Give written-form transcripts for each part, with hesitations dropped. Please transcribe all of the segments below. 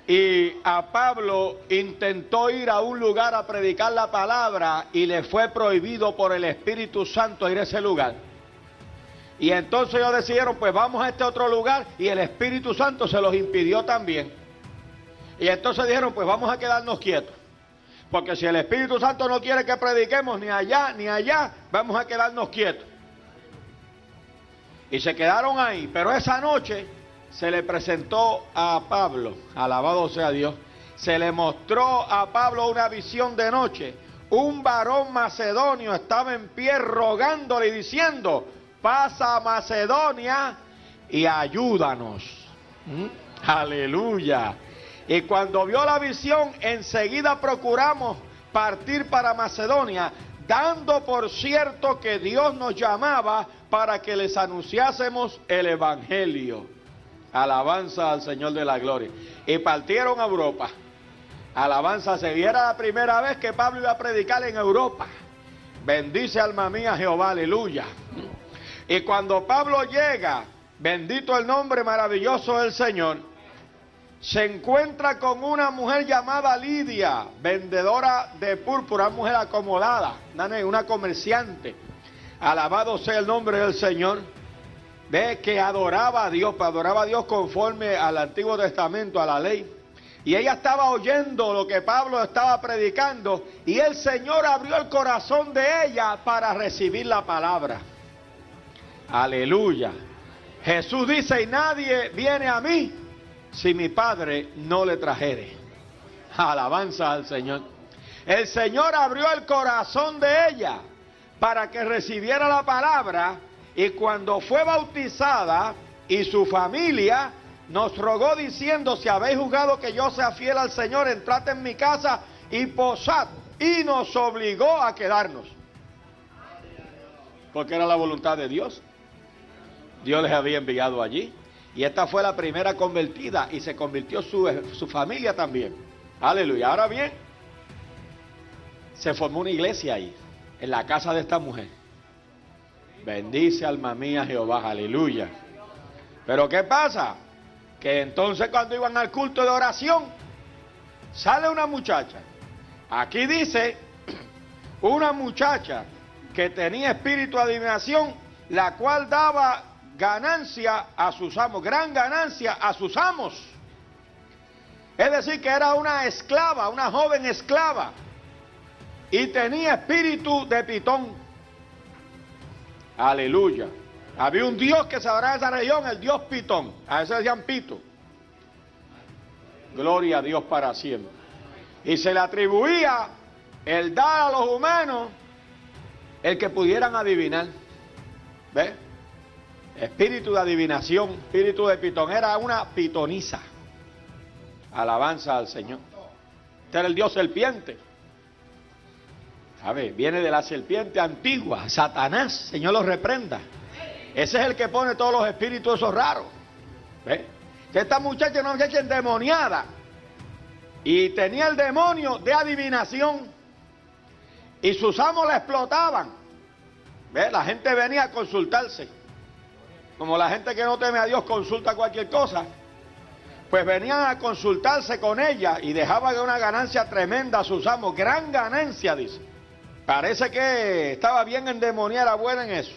Y a Pablo intentó ir a un lugar a predicar la palabra y le fue prohibido por el Espíritu Santo ir a ese lugar. Y entonces ellos decidieron, pues vamos a este otro lugar, y el Espíritu Santo se los impidió también. Y entonces dijeron, pues vamos a quedarnos quietos, porque si el Espíritu Santo no quiere que prediquemos ni allá ni allá, vamos a quedarnos quietos. Y se quedaron ahí, pero esa noche se le presentó a Pablo, alabado sea Dios, se le mostró a Pablo una visión de noche. Un varón macedonio estaba en pie rogándole y diciendo, pasa a Macedonia y ayúdanos. Aleluya. Y cuando vio la visión, enseguida procuramos partir para Macedonia, dando por cierto que Dios nos llamaba para que les anunciásemos el Evangelio. Alabanza al Señor de la gloria. Y partieron a Europa. Alabanza, se viera la primera vez que Pablo iba a predicar en Europa. Bendice alma mía Jehová, aleluya. Y cuando Pablo llega, bendito el nombre maravilloso del Señor, se encuentra con una mujer llamada Lidia, vendedora de púrpura, una mujer acomodada, una comerciante. Alabado sea el nombre del Señor. Ve que adoraba a Dios conforme al Antiguo Testamento, a la ley. Y ella estaba oyendo lo que Pablo estaba predicando, y el Señor abrió el corazón de ella para recibir la palabra. Aleluya. Jesús dice, y nadie viene a mí si mi Padre no le trajere. Alabanza al Señor. El Señor abrió el corazón de ella para que recibiera la palabra, y cuando fue bautizada y su familia nos rogó diciendo, si habéis juzgado que yo sea fiel al Señor, entrad en mi casa y posad, y nos obligó a quedarnos. Porque era la voluntad de Dios. Dios les había enviado allí. Y esta fue la primera convertida, y se convirtió su familia también. Aleluya. Ahora bien, se formó una iglesia ahí, en la casa de esta mujer. Bendice alma mía Jehová, aleluya. Pero ¿qué pasa? Que entonces cuando iban al culto de oración, sale una muchacha. Aquí dice, una muchacha que tenía espíritu de adivinación, la cual daba ganancia a sus amos, gran ganancia a sus amos. Es decir, que era una esclava, una joven esclava, y tenía espíritu de pitón. Aleluya. Había un dios que se adoraba en esa región, el dios Pitón. A ese decían Pito. Gloria a Dios para siempre. Y se le atribuía el dar a los humanos el que pudieran adivinar. ¿Ves? Espíritu de adivinación, espíritu de Pitón. Era una pitonisa. Alabanza al Señor. Este era el dios serpiente. ¿Sabe? Viene de la serpiente antigua, Satanás, Señor lo reprenda. Ese es el que pone todos los espíritus esos raros. ¿Ves? Esta muchacha era una muchacha endemoniada, y tenía el demonio de adivinación, y sus amos la explotaban. ¿Ves? La gente venía a consultarse. Como la gente que no teme a Dios consulta cualquier cosa, pues venían a consultarse con ella y dejaban una ganancia tremenda a sus amos. Gran ganancia, dice. Parece que estaba bien endemoniada, era buena en eso.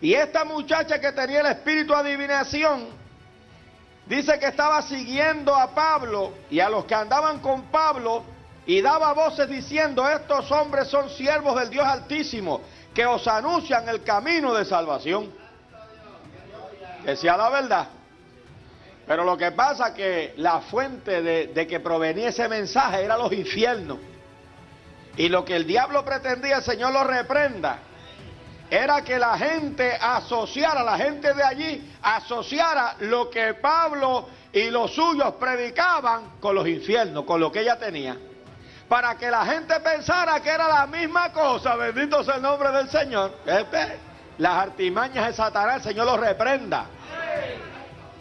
Y esta muchacha que tenía el espíritu de adivinación, dice que estaba siguiendo a Pablo y a los que andaban con Pablo, y daba voces diciendo, estos hombres son siervos del Dios Altísimo, que os anuncian el camino de salvación. Decía la verdad. Pero lo que pasa es que la fuente de que provenía ese mensaje era los infiernos. Y lo que el diablo pretendía, el Señor lo reprenda, era que la gente asociara, la gente de allí asociara lo que Pablo y los suyos predicaban con los infiernos, con lo que ella tenía, para que la gente pensara que era la misma cosa. Bendito sea el nombre del Señor. Las artimañas de Satanás, el Señor los reprenda.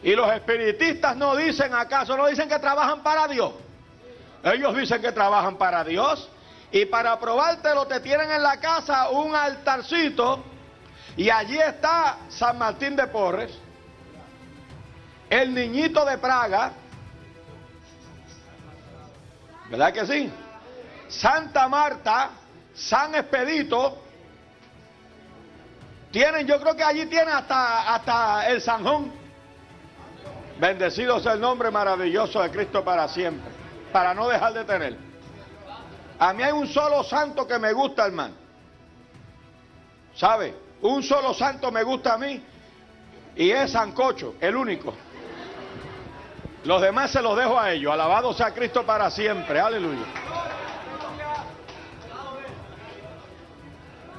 Y los espiritistas no dicen, ¿acaso no dicen que trabajan para Dios? Ellos dicen que trabajan para Dios. Y para probártelo te tienen en la casa un altarcito, y allí está San Martín de Porres, el niñito de Praga, ¿Verdad que sí? Santa Marta, San Expedito, tienen, yo creo que allí tienen hasta el Sanjón. Bendecido sea el nombre maravilloso de Cristo para siempre, para no dejar de tener. A mí hay un solo santo que me gusta, hermano. ¿Sabe? Un solo santo me gusta a mí y es Sancocho, el único. Los demás se los dejo a ellos. Alabado sea Cristo para siempre. Aleluya.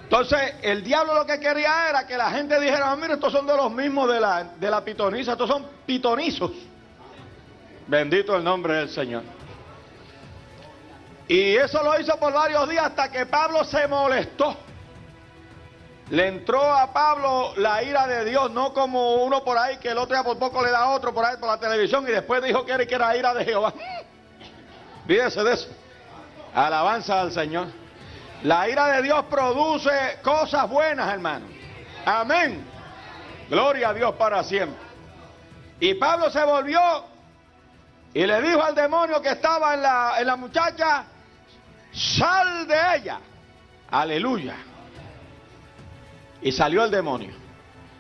Entonces, el diablo lo que quería era que la gente dijera, mira, estos son de los mismos de la pitoniza, estos son pitonizos. Bendito el nombre del Señor. Y eso lo hizo por varios días hasta que Pablo se molestó. Le entró a Pablo la ira de Dios, no como uno por ahí que el otro día por poco le da a otro por ahí por la televisión y después dijo que era ira de Jehová. Fíjese de eso. Alabanza al Señor. La ira de Dios produce cosas buenas, hermano. Amén. Gloria a Dios para siempre. Y Pablo se volvió y le dijo al demonio que estaba en la muchacha, sal de ella. Aleluya. Y salió el demonio.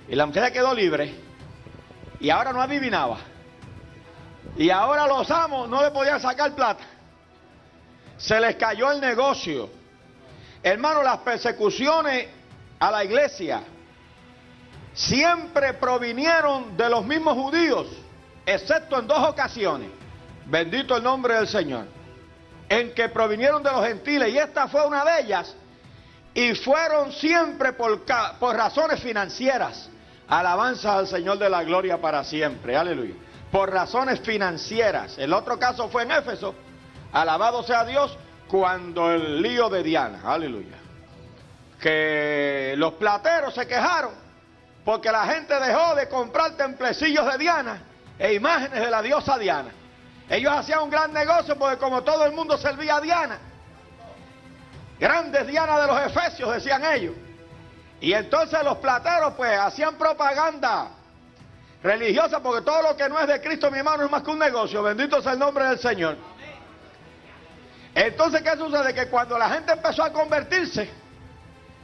Y la muchacha quedó libre. Y ahora no adivinaba. Y ahora los amos no le podían sacar plata. Se les cayó el negocio. Hermano, las persecuciones a la iglesia siempre provinieron de los mismos judíos, excepto en 2 ocasiones. Bendito el nombre del Señor. En que provinieron de los gentiles. Y esta fue una de ellas. Y fueron siempre por razones financieras. Alabanza al Señor de la gloria para siempre. Aleluya. Por razones financieras. El otro caso fue en Éfeso. Alabado sea Dios. Cuando el lío de Diana. Aleluya. Que los plateros se quejaron. Porque la gente dejó de comprar templecillos de Diana e imágenes de la diosa Diana. Ellos hacían un gran negocio porque como todo el mundo servía a Diana. Grandes Diana de los Efesios, decían ellos. Y entonces los plateros pues hacían propaganda religiosa, porque todo lo que no es de Cristo, mi hermano, es más que un negocio. Bendito sea el nombre del Señor. Entonces, ¿qué sucede? Que cuando la gente empezó a convertirse,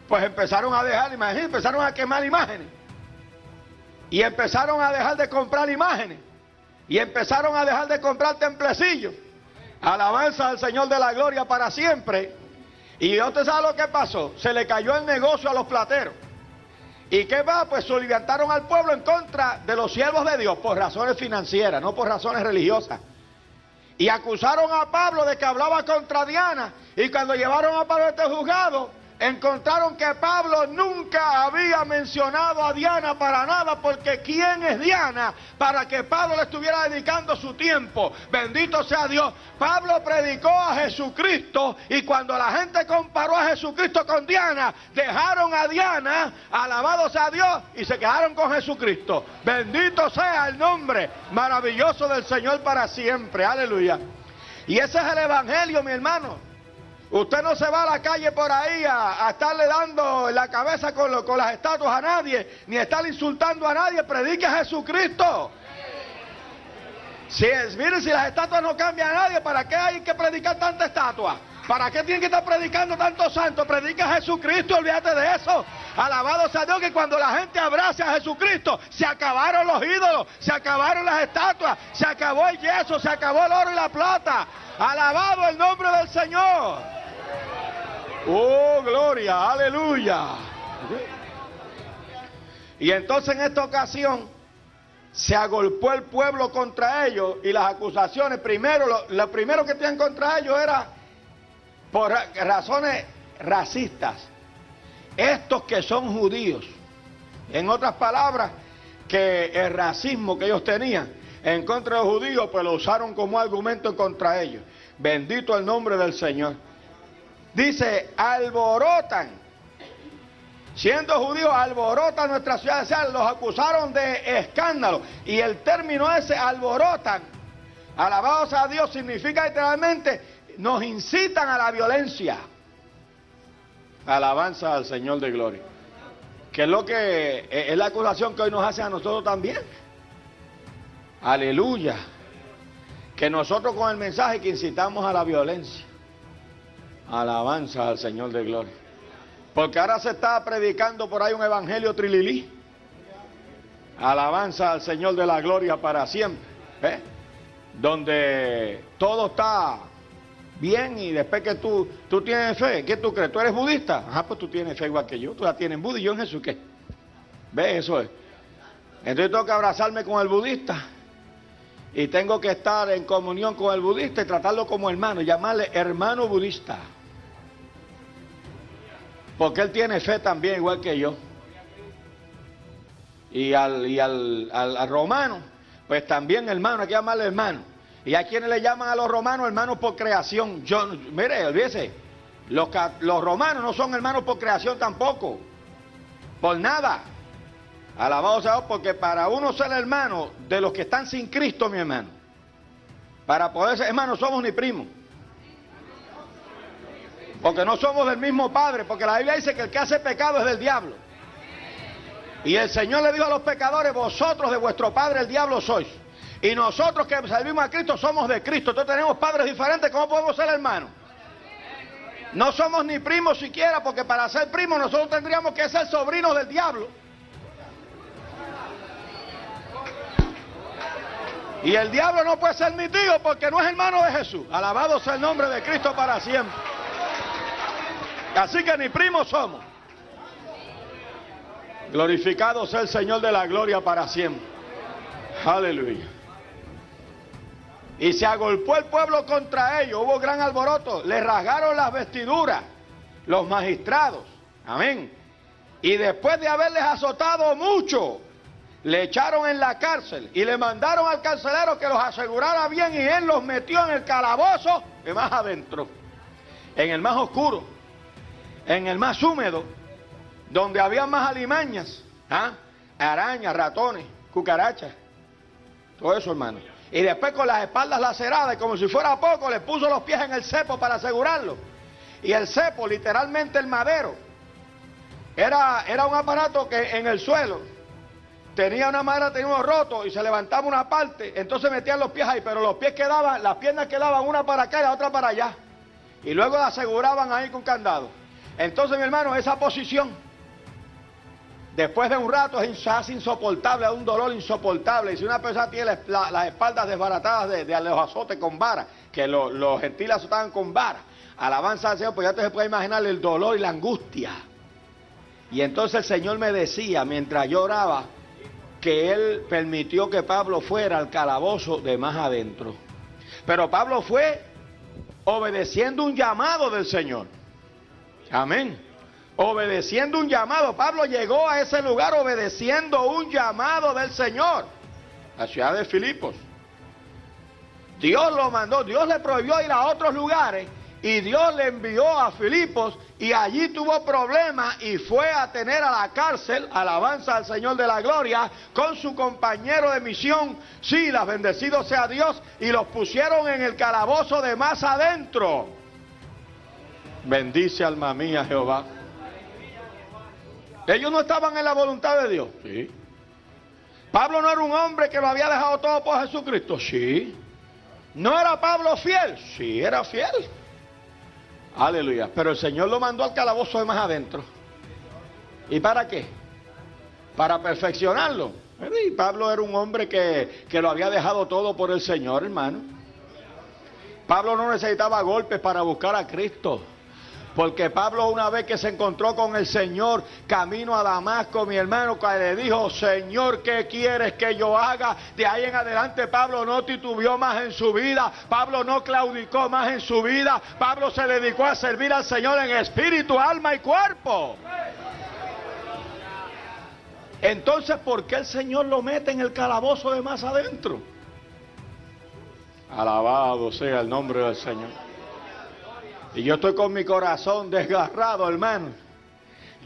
pues empezaron a dejar imágenes, empezaron a quemar imágenes. Y empezaron a dejar de comprar imágenes. Y empezaron a dejar de comprar templecillos. Alabanza al Señor de la gloria para siempre. Y usted sabe lo que pasó. Se le cayó el negocio a los plateros. ¿Y qué va? Pues soliviantaron al pueblo en contra de los siervos de Dios por razones financieras, no por razones religiosas. Y acusaron a Pablo de que hablaba contra Diana. Y cuando llevaron a Pablo a este juzgado, encontraron que Pablo nunca había mencionado a Diana para nada, porque ¿quién es Diana para que Pablo le estuviera dedicando su tiempo? Bendito sea Dios. Pablo predicó a Jesucristo, y cuando la gente comparó a Jesucristo con Diana, dejaron a Diana, alabado sea Dios, y se quedaron con Jesucristo. Bendito sea el nombre maravilloso del Señor para siempre. Aleluya. Y ese es el evangelio, mi hermano. Usted no se va a la calle por ahí a estarle dando la cabeza con las estatuas a nadie, ni estar insultando a nadie. Predique a Jesucristo. Mire, si las estatuas no cambian a nadie, ¿para qué hay que predicar tanta estatua? ¿Para qué tienen que estar predicando tantos santos? Predica a Jesucristo, olvídate de eso. Alabado sea Dios, que cuando la gente abrace a Jesucristo, se acabaron los ídolos, se acabaron las estatuas, se acabó el yeso, se acabó el oro y la plata. Alabado el nombre del Señor. Oh, gloria, aleluya. Y entonces en esta ocasión se agolpó el pueblo contra ellos, y las acusaciones, lo primero que tenían contra ellos era por razones racistas. Estos que son judíos, en otras palabras, que el racismo que ellos tenían en contra de los judíos, pues lo usaron como argumento contra ellos. Bendito el nombre del Señor. Dice, alborotan, siendo judíos, alborotan nuestra ciudad, o sea, los acusaron de escándalo. Y el término ese, alborotan, alabado sea Dios, significa literalmente, nos incitan a la violencia. Alabanza al Señor de gloria. Que es lo que es la acusación que hoy nos hace a nosotros también. Aleluya. que nosotros con el mensaje que incitamos a la violencia. Alabanza al Señor de gloria. Porque ahora se está predicando por ahí un evangelio trililí. Alabanza al Señor de la gloria para siempre. Donde todo está bien y después que tú tienes fe, ¿qué tú crees? ¿Tú eres budista? Ajá, pues tú tienes fe igual que yo. Tú la tienes en Buda y yo en Jesús, ¿qué? ¿Ves? Eso es. Entonces tengo que abrazarme con el budista y tengo que estar en comunión con el budista y tratarlo como hermano, llamarle hermano budista. Porque él tiene fe también igual que yo. Y al romano, pues también hermano, hay que llamarle hermano. Y hay quienes le llaman a los romanos hermanos por creación. Mire, olvídese, los romanos no son hermanos por creación tampoco, por nada. Alabado sea Dios, porque para uno ser hermano de los que están sin Cristo, mi hermano, para poder ser hermano, somos ni primos. Porque no somos del mismo Padre, porque la Biblia dice que el que hace pecado es del diablo. Y el Señor le dijo a los pecadores, vosotros de vuestro padre el diablo sois. Y nosotros que servimos a Cristo somos de Cristo. Entonces tenemos padres diferentes, ¿cómo podemos ser hermanos? No somos ni primos siquiera, porque para ser primos nosotros tendríamos que ser sobrinos del diablo. Y el diablo no puede ser mi tío porque no es hermano de Jesús. Alabado sea el nombre de Cristo para siempre. Así que ni primos somos. Glorificado sea el Señor de la gloria para siempre. Aleluya. Y se agolpó el pueblo contra ellos. Hubo gran alboroto. Le rasgaron las vestiduras los magistrados. Amén. Y después de haberles azotado mucho, le echaron en la cárcel y le mandaron al carcelero que los asegurara bien, y él los metió en el calabozo de más adentro, en el más oscuro, en el más húmedo, donde había más alimañas, arañas, ratones, cucarachas, todo eso, hermano. Y después con las espaldas laceradas, y como si fuera poco, le puso los pies en el cepo para asegurarlo. Y el cepo, literalmente el madero, era un aparato que en el suelo tenía una madera, tenía uno roto y se levantaba una parte, entonces metían los pies ahí, pero los pies quedaban, las piernas quedaban una para acá y la otra para allá. Y luego la aseguraban ahí con candado. Entonces, mi hermano, esa posición, después de un rato, se hace insoportable, da un dolor insoportable. Y si una persona tiene las espaldas desbaratadas de los azotes con vara, que los gentiles azotaban con vara, alabanza al Señor, pues ya te se puede imaginar el dolor y la angustia. Y entonces el Señor me decía, mientras yo oraba, que Él permitió que Pablo fuera al calabozo de más adentro. Pero Pablo fue obedeciendo un llamado del Señor. Amén. Obedeciendo un llamado. Pablo llegó a ese lugar obedeciendo un llamado del Señor. La ciudad de Filipos. Dios lo mandó, Dios le prohibió ir a otros lugares y Dios le envió a Filipos, y allí tuvo problemas y fue a tener a la cárcel, alabanza al Señor de la gloria, con su compañero de misión, Silas, bendecido sea Dios, y los pusieron en el calabozo de más adentro. Bendice alma mía Jehová. Ellos no estaban en la voluntad de Dios. Sí. Pablo no era un hombre que lo había dejado todo por Jesucristo. Sí. ¿No era Pablo fiel? Sí, era fiel. Aleluya. Pero el Señor lo mandó al calabozo de más adentro. ¿Y para qué? Para perfeccionarlo. Y Pablo era un hombre que lo había dejado todo por el Señor, hermano. Pablo no necesitaba golpes para buscar a Cristo. Porque Pablo, una vez que se encontró con el Señor camino a Damasco, mi hermano, que le dijo, Señor, ¿qué quieres que yo haga? De ahí en adelante Pablo no titubeó más en su vida. Pablo no claudicó más en su vida. Pablo se dedicó a servir al Señor en espíritu, alma y cuerpo. Entonces, ¿por qué el Señor lo mete en el calabozo de más adentro? Alabado sea el nombre del Señor. Y yo estoy con mi corazón desgarrado, hermano,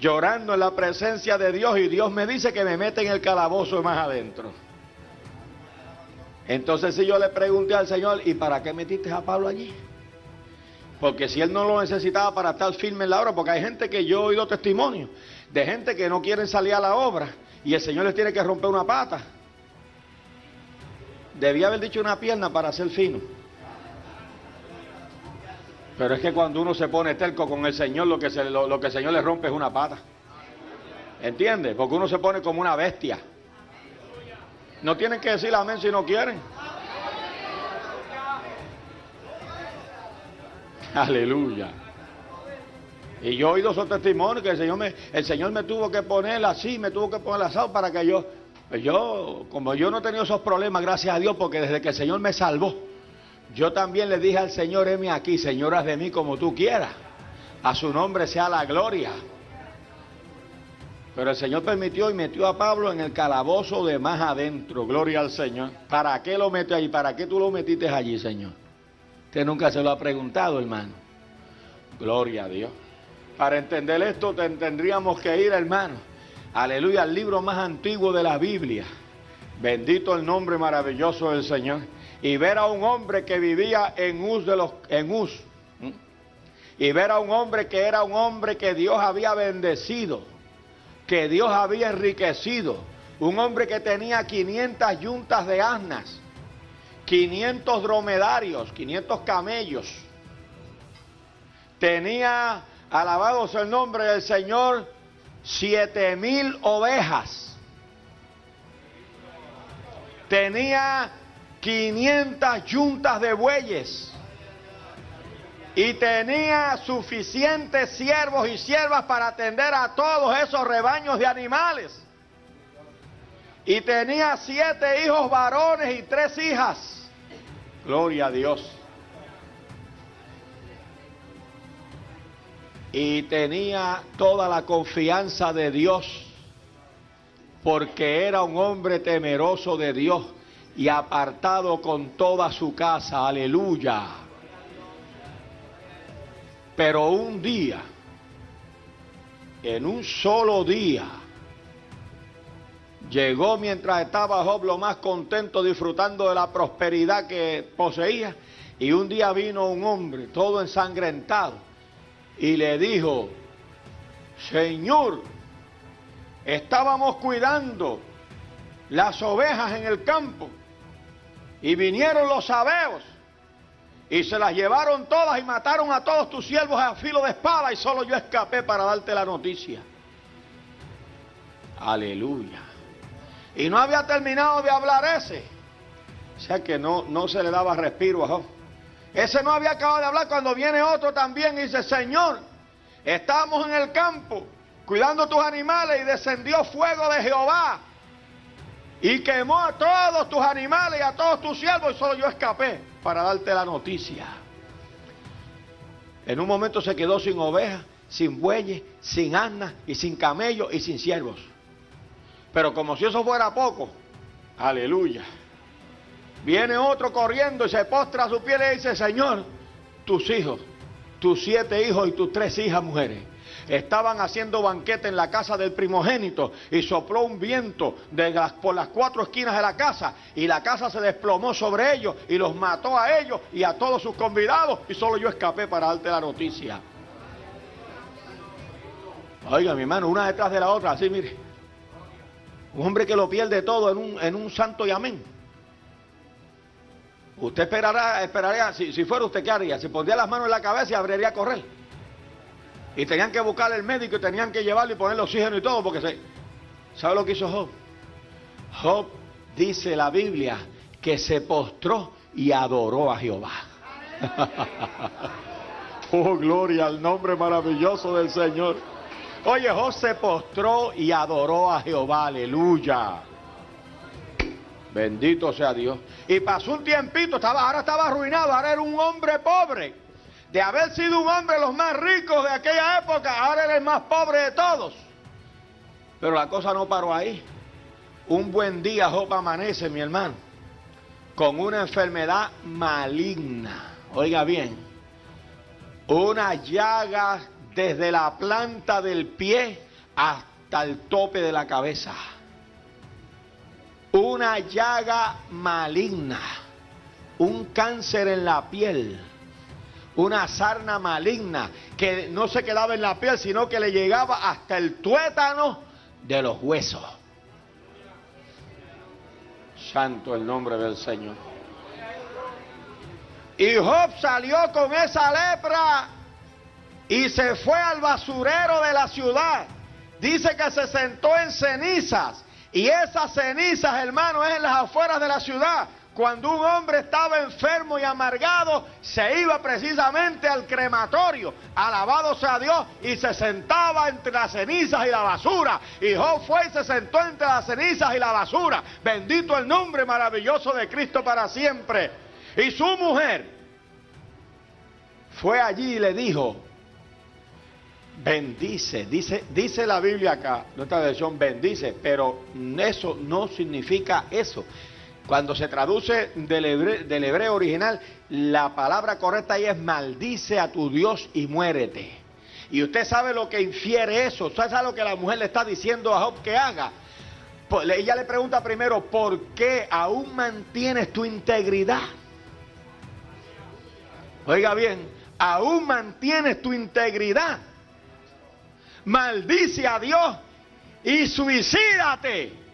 llorando en la presencia de Dios, y Dios me dice que me mete en el calabozo más adentro. Entonces si yo le pregunté al Señor, ¿y para qué metiste a Pablo allí? Porque si él no lo necesitaba para estar firme en la obra, porque hay gente que yo he oído testimonio de gente que no quieren salir a la obra y el Señor les tiene que romper una pata. Debía haber dicho una pierna para ser fino. Pero es que cuando uno se pone terco con el Señor, lo que el Señor le rompe es una pata. ¿Entiendes? Porque uno se pone como una bestia. No tienen que decir amén si no quieren. Aleluya. Y yo he oído esos testimonios que el Señor me tuvo que poner así, me tuvo que poner asado para que como yo no he tenido esos problemas, gracias a Dios, porque desde que el Señor me salvó, yo también le dije al Señor, heme aquí, Señor, haz de mí como tú quieras. A su nombre sea la gloria. Pero el Señor permitió y metió a Pablo en el calabozo de más adentro. Gloria al Señor. ¿Para qué lo metió allí? ¿Para qué tú lo metiste allí, Señor? Usted nunca se lo ha preguntado, hermano. Gloria a Dios. Para entender esto tendríamos que ir, hermano, aleluya, al libro más antiguo de la Biblia. Bendito el nombre maravilloso del Señor. Y ver a un hombre que vivía en Uz. Y ver a un hombre que era un hombre que Dios había bendecido, que Dios había enriquecido. Un hombre que tenía 500 yuntas de asnas, 500 dromedarios, 500 camellos. Tenía, alabado sea el nombre del Señor, 7,000 ovejas. Tenía 500 yuntas de bueyes. Y tenía suficientes siervos y siervas para atender a todos esos rebaños de animales. Y tenía 7 hijos varones y 3 hijas. Gloria a Dios. Y tenía toda la confianza de Dios, porque era un hombre temeroso de Dios y apartado con toda su casa. Aleluya. Pero un día, en un solo día, llegó mientras estaba Job lo más contento, disfrutando de la prosperidad que poseía, y un día vino un hombre todo ensangrentado y le dijo: Señor, estábamos cuidando las ovejas en el campo y vinieron los sabeos y se las llevaron todas y mataron a todos tus siervos a filo de espada, y solo yo escapé para darte la noticia. Aleluya. Y no había terminado de hablar ese. O sea que no se le daba respiro a Job. Ese no había acabado de hablar cuando viene otro también y dice: Señor, estábamos en el campo cuidando tus animales y descendió fuego de Jehová y quemó a todos tus animales y a todos tus siervos, y solo yo escapé para darte la noticia. En un momento se quedó sin ovejas, sin bueyes, sin asnas y sin camellos y sin siervos. Pero como si eso fuera poco, aleluya, viene otro corriendo y se postra a su pies y dice: Señor, tus hijos, tus 7 hijos y tus 3 hijas mujeres estaban haciendo banquete en la casa del primogénito, y sopló un viento por las 4 esquinas de la casa, y la casa se desplomó sobre ellos y los mató a ellos y a todos sus convidados, y solo yo escapé para darte la noticia. Oiga, mi hermano, una detrás de la otra, así, mire. Un hombre que lo pierde todo en un santo y amén. Usted esperaría, si fuera usted, ¿qué haría? Se pondría las manos en la cabeza y abriría a correr. Y tenían que buscar el médico y tenían que llevarlo y ponerle oxígeno y todo, porque ¿sabe lo que hizo Job? Job, dice la Biblia, que se postró y adoró a Jehová. Oh, gloria al nombre maravilloso del Señor. Oye, Job se postró y adoró a Jehová. Aleluya. Bendito sea Dios. Y pasó un tiempito, ahora estaba arruinado, ahora era un hombre pobre. De haber sido un hombre de los más ricos de aquella época, ahora era el más pobre de todos. Pero la cosa no paró ahí. Un buen día Job amanece, mi hermano, con una enfermedad maligna. Oiga bien, una llaga desde la planta del pie hasta el tope de la cabeza. Una llaga maligna, un cáncer en la piel, una sarna maligna que no se quedaba en la piel, sino que le llegaba hasta el tuétano de los huesos. Santo el nombre del Señor. Y Job salió con esa lepra y se fue al basurero de la ciudad. Dice que se sentó en cenizas. Y esas cenizas, hermano, es en las afueras de la ciudad. Cuando un hombre estaba enfermo y amargado, se iba precisamente al crematorio, alabado sea Dios, y se sentaba entre las cenizas y la basura. Y Job fue y se sentó entre las cenizas y la basura. Bendito el nombre maravilloso de Cristo para siempre. Y su mujer fue allí y le dijo, bendice, dice la Biblia acá, nuestra versión bendice, pero eso no significa eso. Cuando se traduce del hebreo original, la palabra correcta ahí es maldice a tu Dios y muérete. Y usted sabe lo que infiere eso, usted sabe lo que la mujer le está diciendo a Job que haga. Ella le pregunta primero, ¿por qué aún mantienes tu integridad? Oiga bien, aún mantienes tu integridad. Maldice a Dios y suicídate.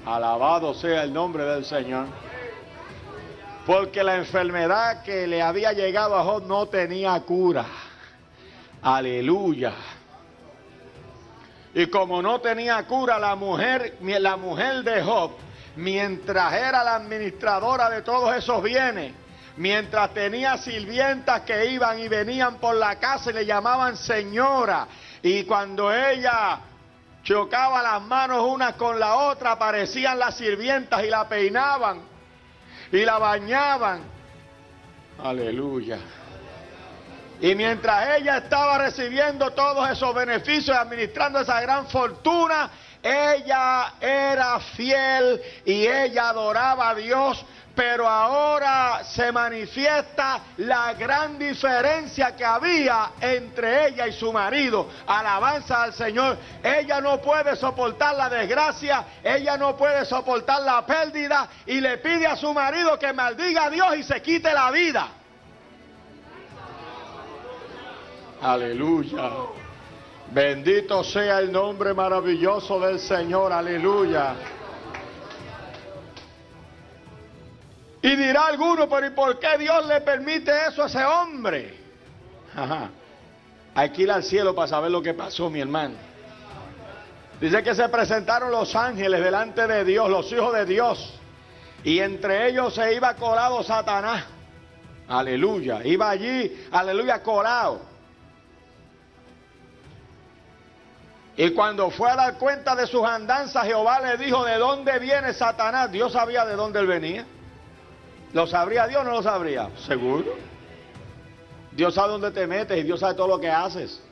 Alabado sea el nombre del Señor. Porque la enfermedad que le había llegado a Job no tenía cura. Aleluya. Y como no tenía cura, la mujer de Job, mientras era la administradora de todos esos bienes, mientras tenía sirvientas que iban y venían por la casa y le llamaban señora, y cuando ella chocaba las manos una con la otra, aparecían las sirvientas y la peinaban y la bañaban. Aleluya. Y mientras ella estaba recibiendo todos esos beneficios y administrando esa gran fortuna, ella era fiel y ella adoraba a Dios. Pero ahora se manifiesta la gran diferencia que había entre ella y su marido. Alabanza al Señor. Ella no puede soportar la desgracia, ella no puede soportar la pérdida y le pide a su marido que maldiga a Dios y se quite la vida. Aleluya. Bendito sea el nombre maravilloso del Señor. Aleluya. Y dirá alguno, pero ¿y por qué Dios le permite eso a ese hombre? Ajá. Hay que ir al cielo para saber lo que pasó, mi hermano. Dice que se presentaron los ángeles delante de Dios, los hijos de Dios. Y entre ellos se iba colado Satanás. Aleluya. Iba allí, aleluya, colado. Y cuando fue a dar cuenta de sus andanzas, Jehová le dijo, ¿de dónde viene Satanás? Dios sabía de dónde él venía. ¿Lo sabría Dios o no lo sabría? Seguro. Dios sabe dónde te metes y Dios sabe todo lo que haces.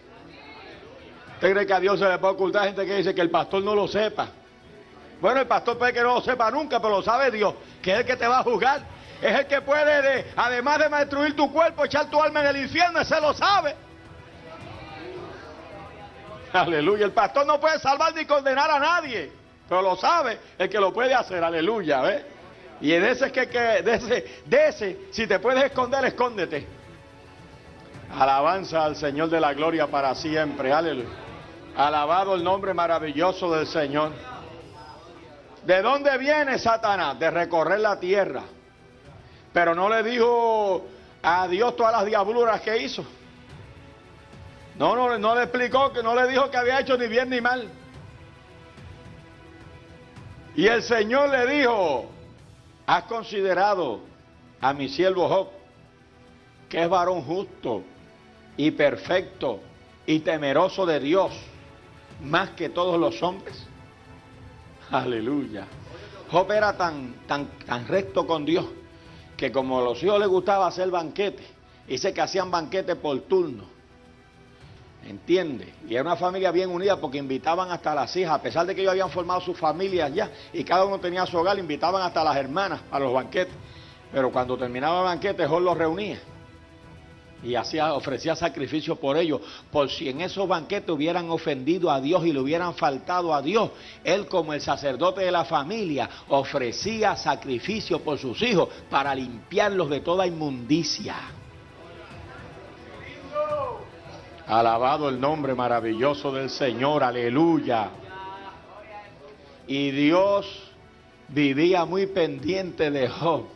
¿Usted cree que a Dios se le puede ocultar gente que dice que el pastor no lo sepa? Bueno, el pastor puede que no lo sepa nunca, pero lo sabe Dios, que es el que te va a juzgar. Es el que puede, además de destruir tu cuerpo, echar tu alma en el infierno, ese lo sabe. Aleluya. El pastor no puede salvar ni condenar a nadie, pero lo sabe el que lo puede hacer. Aleluya, ¿ves? Y en ese de ese, si te puedes esconder, escóndete. Alabanza al Señor de la gloria para siempre. Aleluya. Alabado el nombre maravilloso del Señor. ¿De dónde viene Satanás? De recorrer la tierra. Pero no le dijo a Dios todas las diabluras que hizo. No le explicó, que no le dijo que había hecho ni bien ni mal. Y el Señor le dijo, ¿has considerado a mi siervo Job, que es varón justo y perfecto y temeroso de Dios, más que todos los hombres? Aleluya. Job era tan recto con Dios, que como a los hijos les gustaba hacer banquetes, dice que hacían banquetes por turno. ¿Entiende? Y era una familia bien unida porque invitaban hasta las hijas, a pesar de que ellos habían formado sus familias ya, y cada uno tenía su hogar, invitaban hasta las hermanas a los banquetes. Pero cuando terminaba el banquete, Job los reunía y ofrecía sacrificios por ellos, por si en esos banquetes hubieran ofendido a Dios y le hubieran faltado a Dios. Él, como el sacerdote de la familia, ofrecía sacrificios por sus hijos para limpiarlos de toda inmundicia. Alabado el nombre maravilloso del Señor, aleluya. Y Dios vivía muy pendiente de Job.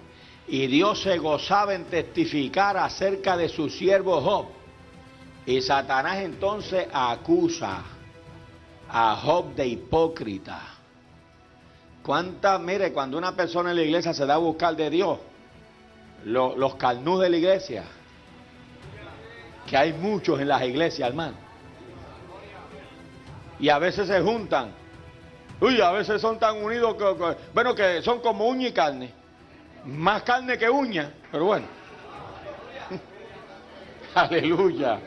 Y Dios se gozaba en testificar acerca de su siervo Job. Y Satanás entonces acusa a Job de hipócrita. Mire, cuando una persona en la iglesia se da a buscar de Dios, los carnús de la iglesia, que hay muchos en las iglesias, hermano, y a veces se juntan, a veces son tan unidos que son como uña y carne, más carne que uña, pero bueno. Aleluya,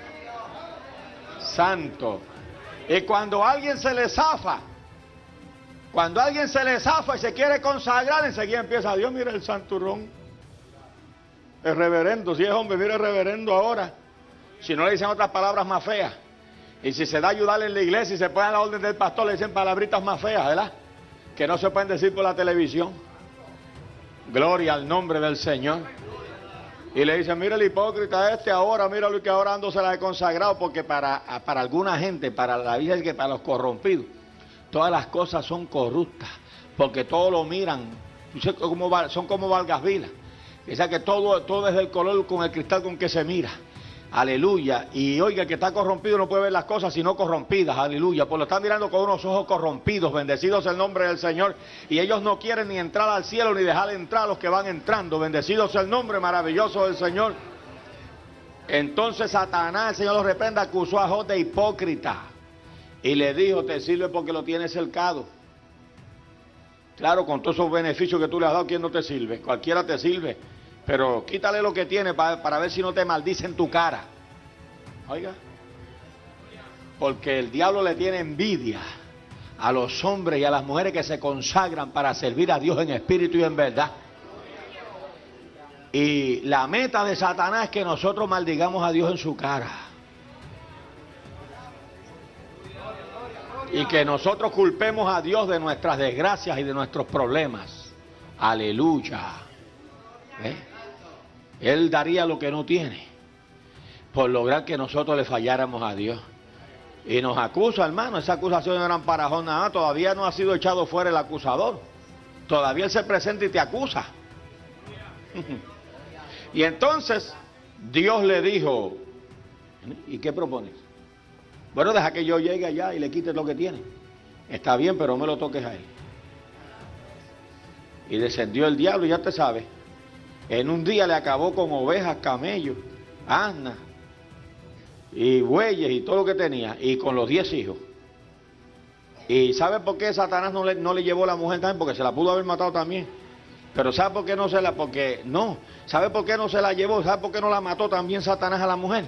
santo. Y cuando alguien se le zafa, y se quiere consagrar, enseguida empieza: Dios, mira el santurrón, el reverendo, si es hombre, mira el reverendo ahora. Si no le dicen otras palabras más feas. Y si se da a ayudarle en la iglesia y se pone a la orden del pastor, le dicen palabritas más feas, ¿verdad? Que no se pueden decir por la televisión. Gloria al nombre del Señor. Y le dicen: mira el hipócrita ahora, mira lo que ahora ando se la he consagrado. Porque para alguna gente, para la vida es que para los corrompidos, todas las cosas son corruptas. Porque todo lo miran, son como valgasvilas. O sea que todo es del color con el cristal con que se mira. Aleluya. Y oiga, el que está corrompido no puede ver las cosas sino corrompidas. Aleluya. Pues lo están mirando con unos ojos corrompidos. Bendecidos el nombre del Señor. Y ellos no quieren ni entrar al cielo ni dejar entrar a los que van entrando. Bendecidos el nombre maravilloso del Señor. Entonces Satanás, el Señor lo reprenda, acusó a Job de hipócrita. Y le dijo: te sirve porque lo tienes cercado. Claro, con todos esos beneficios que tú le has dado, ¿quién no te sirve? Cualquiera te sirve. Pero quítale lo que tiene para ver si no te maldice en tu cara. Oiga. Porque el diablo le tiene envidia a los hombres y a las mujeres que se consagran para servir a Dios en espíritu y en verdad. Y la meta de Satanás es que nosotros maldigamos a Dios en su cara. Y que nosotros culpemos a Dios de nuestras desgracias y de nuestros problemas. Aleluya. Él daría lo que no tiene por lograr que nosotros le falláramos a Dios. Y nos acusa, hermano. Esa acusación no era para nada. Todavía no ha sido echado fuera el acusador. Todavía él se presenta y te acusa. Y entonces Dios le dijo: ¿y qué propones? Bueno, deja que yo llegue allá y le quite lo que tiene. Está bien, pero no me lo toques a él. Y descendió el diablo, y ya te sabes. En un día le acabó con ovejas, camellos, asnas y bueyes y todo lo que tenía, y con los 10 hijos. ¿Y sabe por qué Satanás no le llevó la mujer también? Porque se la pudo haber matado también. Pero ¿sabe por qué no se la? ¿Sabe por qué no se la llevó? ¿Sabe por qué no la mató también Satanás a la mujer?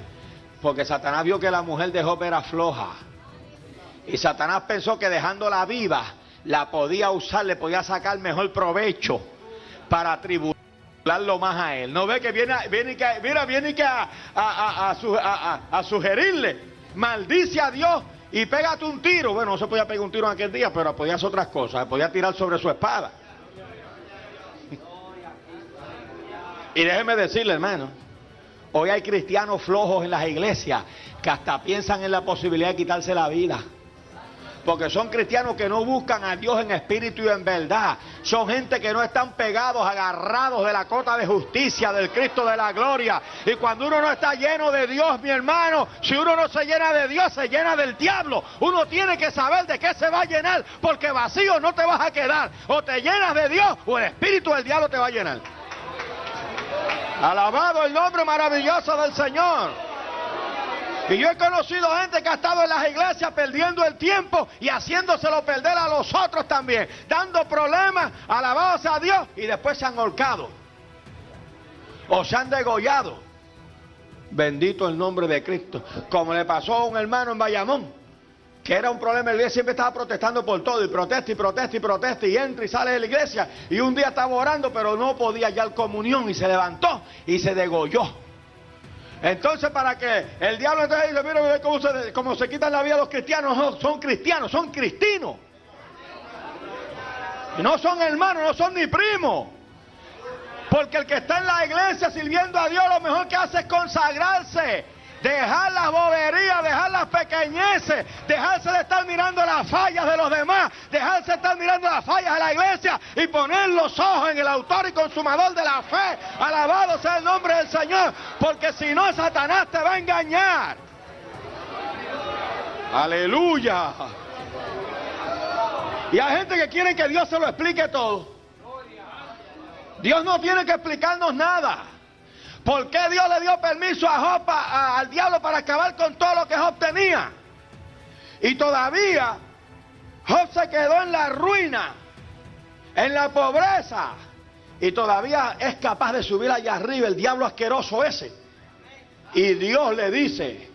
Porque Satanás vio que la mujer de Job era floja. Y Satanás pensó que dejándola viva, la podía usar, le podía sacar mejor provecho para tribularlo más a él. ¿No ve que viene a sugerirle: maldice a Dios y pégate un tiro? Bueno, no se podía pegar un tiro en aquel día, pero podía hacer otras cosas, podía tirar sobre su espada. Y déjeme decirle, hermano, hoy hay cristianos flojos en las iglesias que hasta piensan en la posibilidad de quitarse la vida. Porque son cristianos que no buscan a Dios en espíritu y en verdad. Son gente que no están pegados, agarrados de la cota de justicia del Cristo de la gloria. Y cuando uno no está lleno de Dios, mi hermano, si uno no se llena de Dios, se llena del diablo. Uno tiene que saber de qué se va a llenar, porque vacío no te vas a quedar. O te llenas de Dios o el espíritu del diablo te va a llenar. Alabado el nombre maravilloso del Señor. Y yo he conocido gente que ha estado en las iglesias perdiendo el tiempo y haciéndoselo perder a los otros también, dando problemas, alabados a Dios, y después se han ahorcado o se han degollado. Bendito el nombre de Cristo. Como le pasó a un hermano en Bayamón, que era un problema. El día siempre estaba protestando por todo, y protesta y protesta y protesta, y entra y sale de la iglesia, y un día estaba orando pero no podía hallar comunión, y se levantó y se degolló. Entonces, para que el diablo entonces dice: mira cómo se quitan la vida los cristianos. No, son cristianos, son cristinos. Y no son hermanos, no son ni primos. Porque el que está en la iglesia sirviendo a Dios, lo mejor que hace es consagrarse. dejar las boberías, dejar las pequeñeces, dejarse de estar mirando las fallas de los demás, dejarse de estar mirando las fallas de la iglesia y poner los ojos en el autor y consumador de la fe. Alabado sea el nombre del Señor, porque si no, Satanás te va a engañar. Aleluya. Y hay gente que quiere que Dios se lo explique todo. Dios no tiene que explicarnos nada. ¿Por qué Dios le dio permiso a Job, al diablo, para acabar con todo lo que Job tenía? Y todavía Job se quedó en la ruina, en la pobreza, y todavía es capaz de subir allá arriba el diablo asqueroso ese. Y Dios le dice: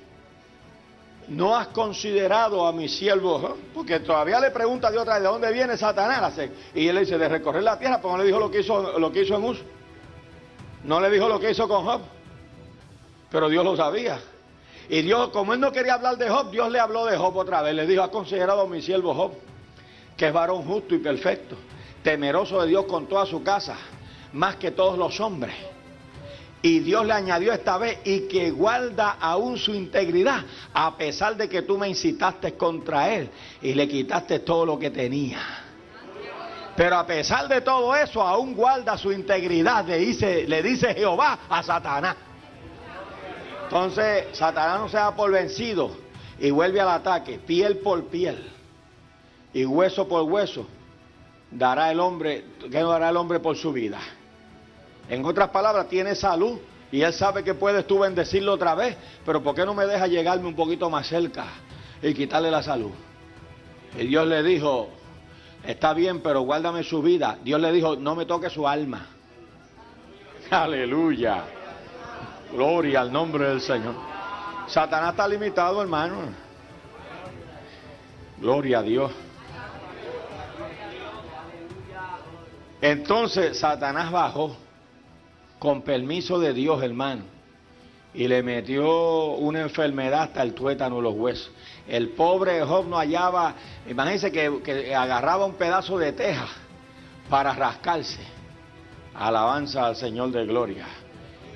¿no has considerado a mi siervo Job? Porque todavía le pregunta a Dios otra vez: ¿de dónde viene Satanás? Y él le dice: de recorrer la tierra. Pero no le dijo lo que hizo en Uz. No le dijo lo que hizo con Job. Pero Dios lo sabía. Y Dios, como él no quería hablar de Job, Dios le habló de Job otra vez. Le dijo: ¿has considerado a mi siervo Job? Que es varón justo y perfecto, temeroso de Dios con toda su casa, más que todos los hombres. Y Dios le añadió esta vez: y que guarda aún su integridad, a pesar de que tú me incitaste contra él y le quitaste todo lo que tenía. Pero a pesar de todo eso, aún guarda su integridad, le dice Jehová a Satanás. Entonces Satanás no se da por vencido y vuelve al ataque, piel por piel y hueso por hueso. Dará el hombre por su vida. En otras palabras, tiene salud y él sabe que puedes tú bendecirlo otra vez, pero ¿por qué no me deja llegarme un poquito más cerca y quitarle la salud? Y Dios le dijo: está bien, pero guárdame su vida. Dios le dijo: no me toque su alma. Aleluya. Gloria al nombre del Señor. Satanás está limitado, hermano. Gloria a Dios. Entonces Satanás bajó, con permiso de Dios, hermano, y le metió una enfermedad hasta el tuétano de los huesos. El pobre Job no hallaba, imagínense que agarraba un pedazo de teja para rascarse. Alabanza al Señor de gloria.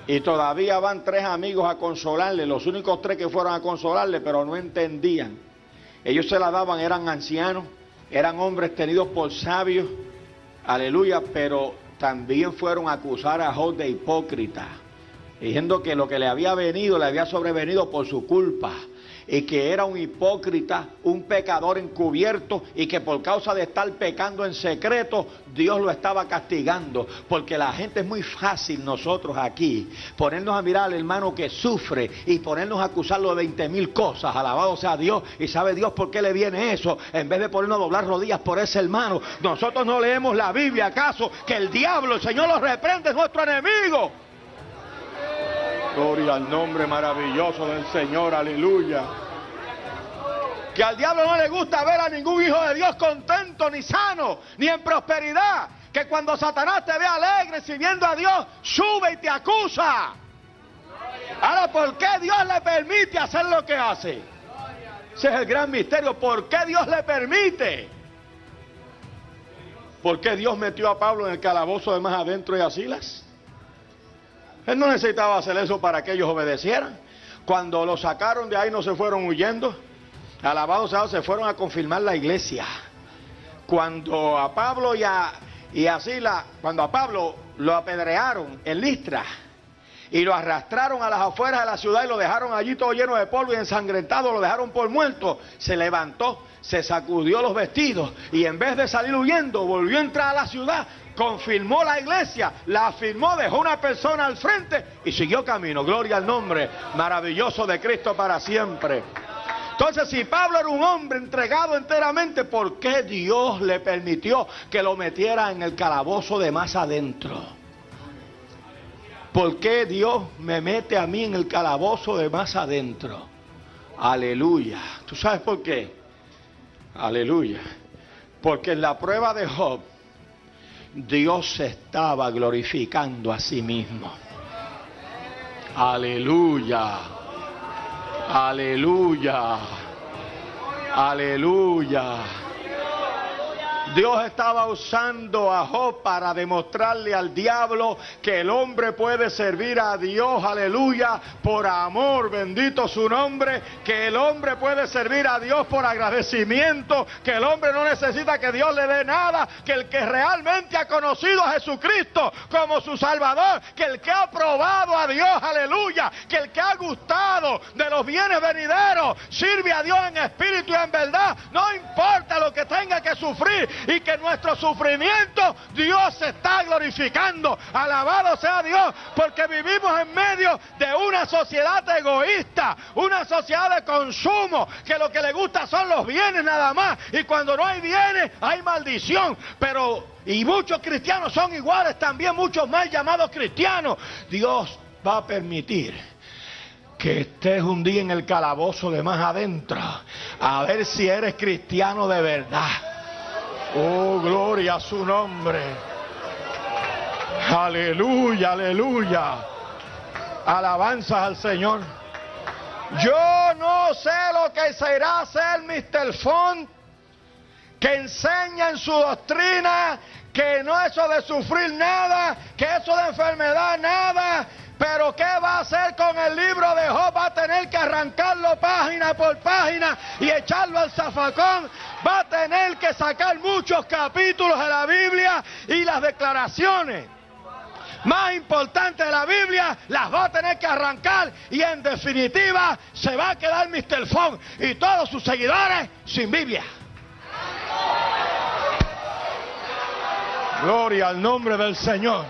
Y todavía van 3 amigos a consolarle, los únicos 3 que fueron a consolarle, pero no entendían. Ellos se la daban, eran ancianos, eran hombres tenidos por sabios, aleluya, pero también fueron a acusar a Job de hipócrita, diciendo que lo que le había sobrevenido por su culpa, y que era un hipócrita, un pecador encubierto, y que por causa de estar pecando en secreto, Dios lo estaba castigando. Porque la gente, es muy fácil nosotros aquí ponernos a mirar al hermano que sufre y ponernos a acusarlo de 20,000 cosas. Alabado sea Dios. Y sabe Dios por qué le viene eso, en vez de ponernos a doblar rodillas por ese hermano. Nosotros no leemos la Biblia, ¿acaso? Que el diablo, el Señor lo reprende, es nuestro enemigo. Gloria al nombre maravilloso del Señor, aleluya. Que al diablo no le gusta ver a ningún hijo de Dios contento, ni sano, ni en prosperidad. Que cuando Satanás te ve alegre sirviendo a Dios, sube y te acusa. Ahora, ¿por qué Dios le permite hacer lo que hace? Ese es el gran misterio. ¿Por qué Dios le permite? ¿Por qué Dios metió a Pablo en el calabozo de más adentro y a Silas? Él no necesitaba hacer eso para que ellos obedecieran. Cuando lo sacaron de ahí, no se fueron huyendo. Alabado sea Dios, se fueron a confirmar la iglesia. Cuando a Pablo y a Silas, cuando a Pablo lo apedrearon en Listra y lo arrastraron a las afueras de la ciudad y lo dejaron allí todo lleno de polvo y ensangrentado, lo dejaron por muerto, se levantó, se sacudió los vestidos y en vez de salir huyendo, volvió a entrar a la ciudad. Confirmó la iglesia, la afirmó, dejó una persona al frente y siguió camino. Gloria al nombre maravilloso de Cristo para siempre. Entonces, si Pablo era un hombre entregado enteramente, ¿por qué Dios le permitió que lo metiera en el calabozo de más adentro? ¿Por qué Dios me mete a mí en el calabozo de más adentro? Aleluya. ¿Tú sabes por qué? Aleluya. Porque en la prueba de Job, Dios se estaba glorificando a sí mismo. Aleluya. Aleluya. Aleluya. Dios estaba usando a Job para demostrarle al diablo que el hombre puede servir a Dios, aleluya, por amor, bendito su nombre, que el hombre puede servir a Dios por agradecimiento, que el hombre no necesita que Dios le dé nada, que el que realmente ha conocido a Jesucristo como su Salvador, que el que ha probado a Dios, aleluya, que el que ha gustado de los bienes venideros, sirve a Dios en espíritu y en verdad, no importa lo que tenga que sufrir, y que nuestro sufrimiento Dios se está glorificando. Alabado sea Dios, porque vivimos en medio de una sociedad egoísta, una sociedad de consumo, que lo que le gusta son los bienes nada más, y cuando no hay bienes hay maldición. Y muchos cristianos son iguales también, muchos mal llamados cristianos. Dios va a permitir que estés un día en el calabozo de más adentro, a ver si eres cristiano de verdad. Oh, gloria a su nombre. Aleluya, aleluya. Alabanzas al Señor. Yo no sé lo que se irá a hacer Mr. Font, que enseña en su doctrina que no eso de sufrir nada, que eso de enfermedad nada. Pero ¿qué va a hacer con el libro de Job? Va a tener que arrancarlo página por página y echarlo al zafacón. Va a tener que sacar muchos capítulos de la Biblia, y las declaraciones más importantes de la Biblia las va a tener que arrancar, y en definitiva se va a quedar Mr. Font y todos sus seguidores sin Biblia. Gloria al nombre del Señor.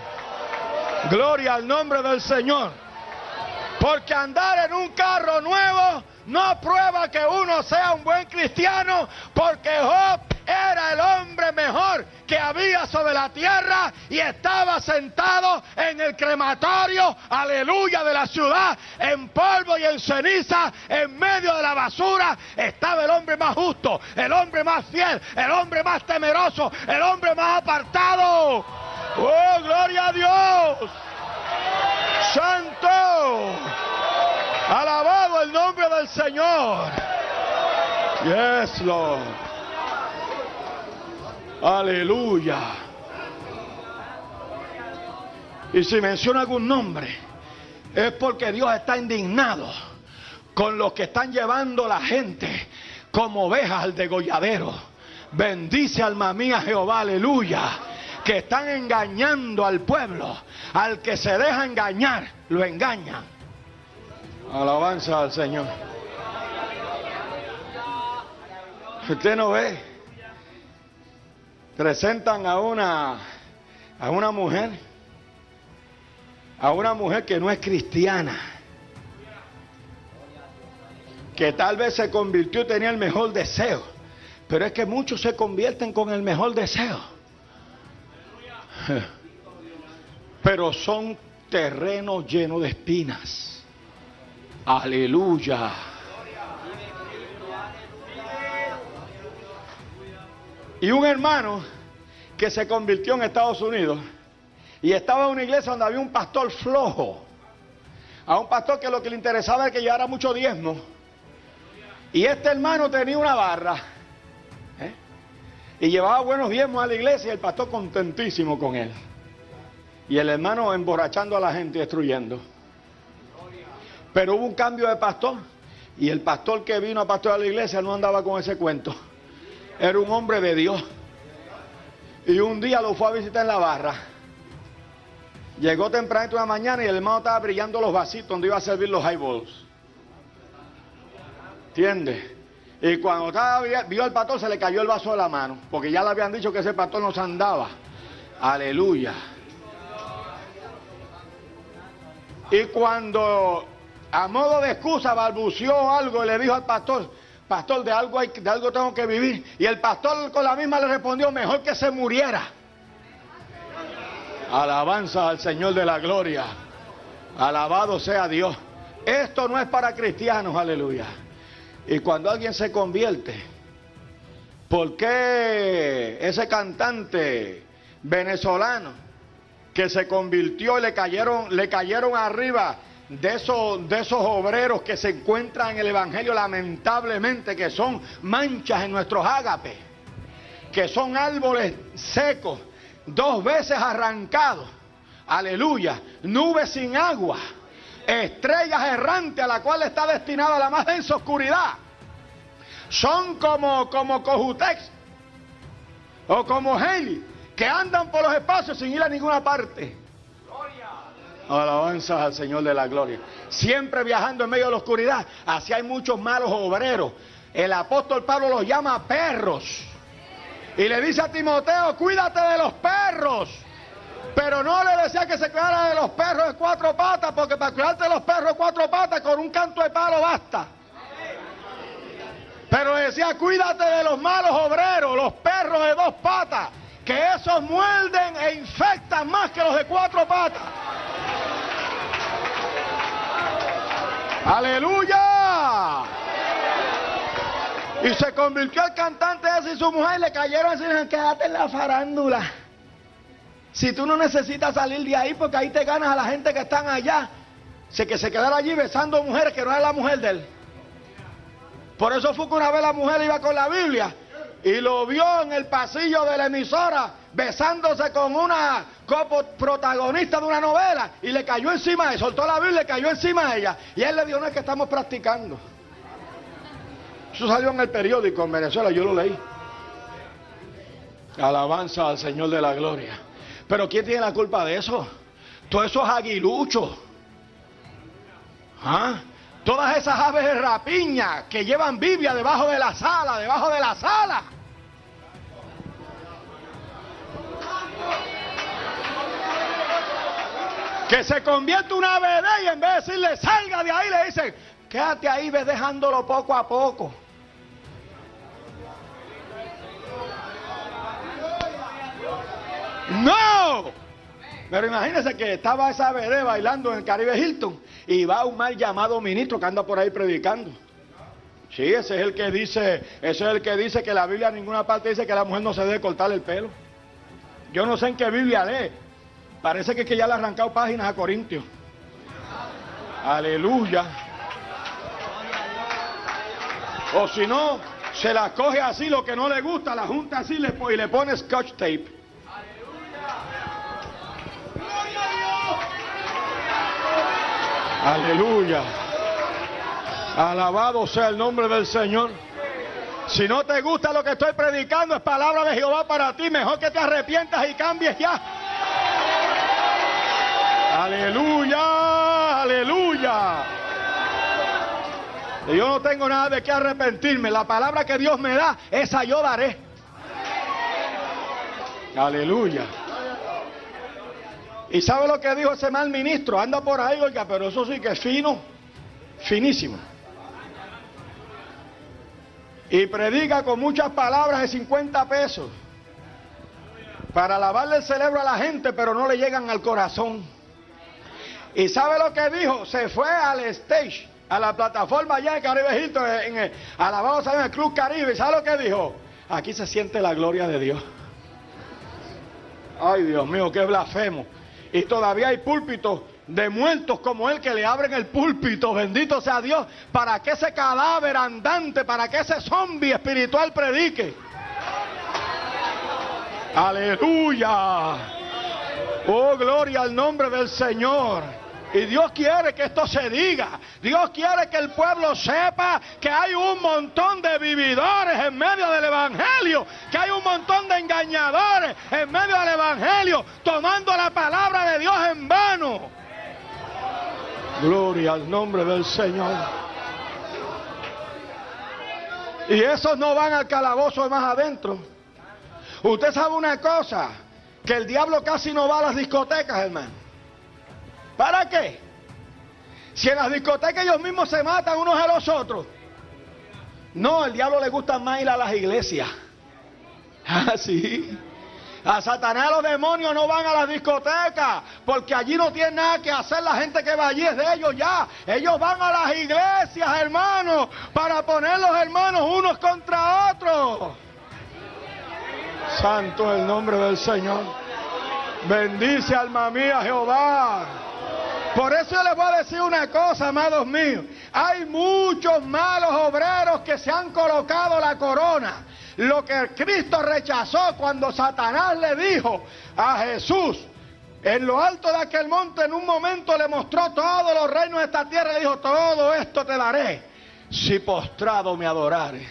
Gloria al nombre del Señor. Porque andar en un carro nuevo no prueba que uno sea un buen cristiano, porque Job era el hombre mejor que había sobre la tierra y estaba sentado en el crematorio, aleluya, de la ciudad, en polvo y en ceniza, en medio de la basura. Estaba el hombre más justo, el hombre más fiel, el hombre más temeroso, el hombre más apartado. ¡Oh, gloria a Dios! ¡Santo! ¡Alabado el nombre del Señor! ¡Yes, Lord! ¡Aleluya! Y si menciono algún nombre, es porque Dios está indignado con los que están llevando la gente como ovejas al degolladero. Bendice alma mía Jehová, aleluya. Que están engañando al pueblo. Al que se deja engañar, lo engañan. Alabanza al Señor. Usted no ve, presentan a una mujer que no es cristiana, que tal vez se convirtió y tenía el mejor deseo, pero es que muchos se convierten con el mejor deseo, pero son terrenos llenos de espinas. Aleluya. Y un hermano que se convirtió en Estados Unidos y estaba en una iglesia donde había un pastor flojo, a un pastor que lo que le interesaba era que llevara mucho diezmo, y este hermano tenía una barra, y llevaba buenos diezmos a la iglesia, y el pastor contentísimo con él, y el hermano emborrachando a la gente y destruyendo. Pero hubo un cambio de pastor, y el pastor que vino a pastorear la iglesia no andaba con ese cuento. Era un hombre de Dios. Y un día lo fue a visitar en la barra. Llegó tempranito una mañana y el hermano estaba brillando los vasitos donde iba a servir los highballs. ¿Entiendes? Y cuando vio al pastor, se le cayó el vaso de la mano, porque ya le habían dicho que ese pastor no se andaba. Aleluya. Y cuando, a modo de excusa, balbuceó algo y le dijo al pastor: pastor, de algo tengo que vivir. Y el pastor con la misma le respondió: mejor que se muriera. Alabanza al Señor de la gloria. Alabado sea Dios. Esto no es para cristianos, aleluya. Y cuando alguien se convierte, ¿por qué ese cantante venezolano que se convirtió y le cayeron arriba de esos obreros que se encuentran en el evangelio, lamentablemente, que son manchas en nuestros ágapes? que son árboles secos, 2 veces arrancados. Aleluya. Nubes sin agua. Estrellas errantes a la cual está destinada la más densa oscuridad. Son como Cojutex o como Halley, que andan por los espacios sin ir a ninguna parte. Alabanzas al Señor de la gloria. Siempre viajando en medio de la oscuridad. Así hay muchos malos obreros. El apóstol Pablo los llama perros. Y le dice a Timoteo, cuídate de los perros. Pero no le decía que se cuidara de los perros de 4 patas, porque para cuidarte de los perros de 4 patas con un canto de palo basta. Pero decía, cuídate de los malos obreros, los perros de 2 patas, que esos muerden e infectan más que los de 4 patas. ¡Aleluya! Y se convirtió el cantante ese y su mujer le cayeron así, quédate en la farándula. Si tú no necesitas salir de ahí, porque ahí te ganas a la gente que están allá. Que se quedara allí besando mujeres que no es la mujer de él. Por eso fue que una vez la mujer iba con la Biblia y lo vio en el pasillo de la emisora besándose con una protagonista de una novela y le cayó encima, soltó la Biblia y le cayó encima de ella. Y él le dijo, no, es que estamos practicando. Eso salió en el periódico en Venezuela, yo lo leí. Alabanza al Señor de la gloria. Pero ¿quién tiene la culpa de eso? Todos esos aguiluchos. ¿Ah? Todas esas aves de rapiña que llevan Biblia debajo de la sala, debajo de la sala. Que se convierte una ave y en vez de decirle salga de ahí, le dicen quédate ahí, ves dejándolo poco a poco. ¡No! Pero imagínense que estaba esa BD bailando en el Caribe Hilton y va un mal llamado ministro que anda por ahí predicando. Sí, ese es el que dice que la Biblia en ninguna parte dice que la mujer no se debe cortar el pelo. Yo no sé en qué Biblia lee. Parece que ya le ha arrancado páginas a Corintios. Aleluya. O si no, se la coge así, lo que no le gusta, la junta así y le pone scotch tape. Aleluya. Alabado sea el nombre del Señor. Si no te gusta lo que estoy predicando, es palabra de Jehová para ti. Mejor que te arrepientas y cambies ya. Aleluya, aleluya. Y yo no tengo nada de qué arrepentirme. La palabra que Dios me da, esa yo daré. Aleluya. ¿Y sabe lo que dijo ese mal ministro? Anda por ahí, oiga, pero eso sí que es fino, finísimo. Y predica con muchas palabras de 50 pesos para lavarle el cerebro a la gente, pero no le llegan al corazón. ¿Y sabe lo que dijo? Se fue al stage, a la plataforma allá en Caribe Hilton, alabado sea en el Club Caribe. ¿Y sabe lo que dijo? Aquí se siente la gloria de Dios. Ay, Dios mío, qué blasfemo. Y todavía hay púlpitos de muertos como él que le abren el púlpito, bendito sea Dios, para que ese cadáver andante, para que ese zombie espiritual predique. Aleluya. Oh, gloria al nombre del Señor. Y Dios quiere que esto se diga. Dios quiere que el pueblo sepa que hay un montón de vividores en medio del evangelio, que hay un montón de engañadores en medio del evangelio, tomando la palabra de Dios en vano. Gloria al nombre del Señor. Y esos no van al calabozo de más adentro. Usted sabe una cosa, que el diablo casi no va a las discotecas, hermano. ¿Para qué? Si en las discotecas ellos mismos se matan unos a los otros. No, al diablo le gusta más ir a las iglesias. Ah, sí. A Satanás los demonios no van a las discotecas, porque allí no tienen nada que hacer. La gente que va allí es de ellos ya. Ellos van a las iglesias, hermanos, para poner los hermanos unos contra otros. Santo es el nombre del Señor. Bendice, alma mía, Jehová. Por eso yo les voy a decir una cosa, amados míos. Hay muchos malos obreros que se han colocado la corona. lo que Cristo rechazó cuando Satanás le dijo a Jesús, en lo alto de aquel monte, en un momento le mostró todos los reinos de esta tierra y le dijo, todo esto te daré si postrado me adorares.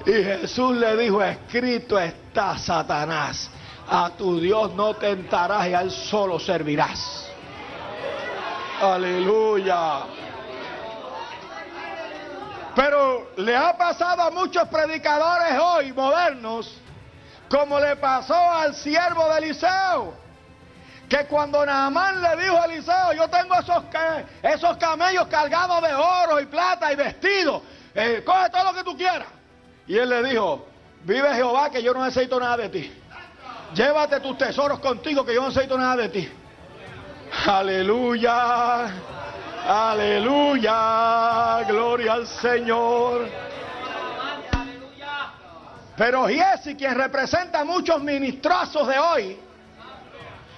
Y Jesús le dijo, escrito está, Satanás, a tu Dios no tentarás y a él solo servirás. Aleluya. Pero le ha pasado a muchos predicadores hoy modernos, como le pasó al siervo de Eliseo, que cuando Naamán le dijo a Eliseo, yo tengo esos camellos cargados de oro y plata y vestidos, coge todo lo que tú quieras. Y él le dijo, vive Jehová que yo no necesito nada de ti. Llévate tus tesoros contigo que yo no necesito nada de ti. Aleluya, aleluya, gloria al Señor. Pero Giesi, quien representa a muchos ministrazos de hoy,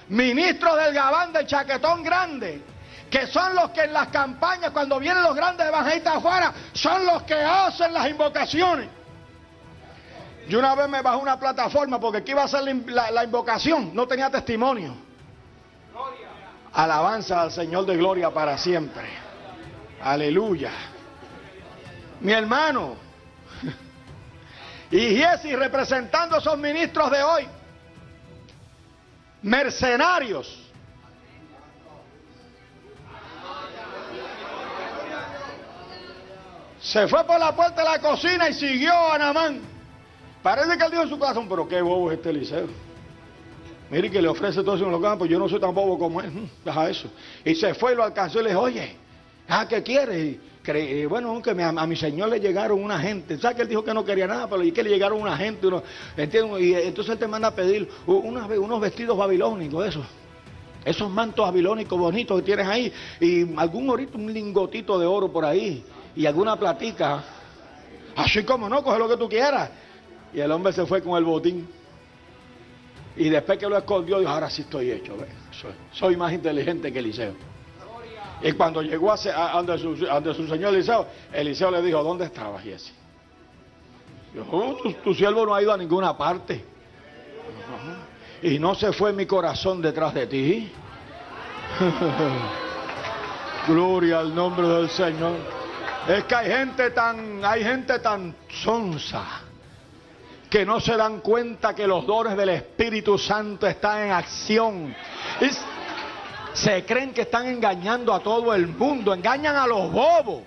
ministros del gabán, del chaquetón grande, que son los que en las campañas, cuando vienen los grandes evangelistas afuera, son los que hacen las invocaciones. Yo una vez me bajé una plataforma porque aquí iba a hacer la invocación, no tenía testimonio. Alabanza al Señor de gloria para siempre. Aleluya. Mi hermano, y Giesi representando a esos ministros de hoy, mercenarios. Se fue por la puerta de la cocina y siguió a Naamán. Parece que él dijo en su corazón, pero qué bobo es este Eliseo. Mire que le ofrece todo eso en lo que pues yo no soy tan bobo como él. Deja eso. Y se fue y lo alcanzó y le dijo, oye, ¿qué quieres? Bueno, que a mi señor le llegaron una gente. ¿Sabes que él dijo que no quería nada? Pero y que le llegaron una gente. ¿Entiendes? Y entonces él te manda a pedir unos vestidos babilónicos, esos mantos babilónicos bonitos que tienes ahí. Y algún orito, un lingotito de oro por ahí. Y alguna platica. Así como no, coge lo que tú quieras. Y el hombre se fue con el botín. Y después que lo escondió, dijo, ahora sí estoy hecho. Soy más inteligente que Eliseo. Y cuando llegó ante su señor Eliseo, Eliseo le dijo, ¿dónde estabas, Giesi? Dijo, tu siervo no ha ido a ninguna parte. Y no se fue mi corazón detrás de ti. Gloria al nombre del Señor. Es que hay gente tan sonsa que no se dan cuenta que los dones del Espíritu Santo están en acción. Se creen que están engañando a todo el mundo, engañan a los bobos.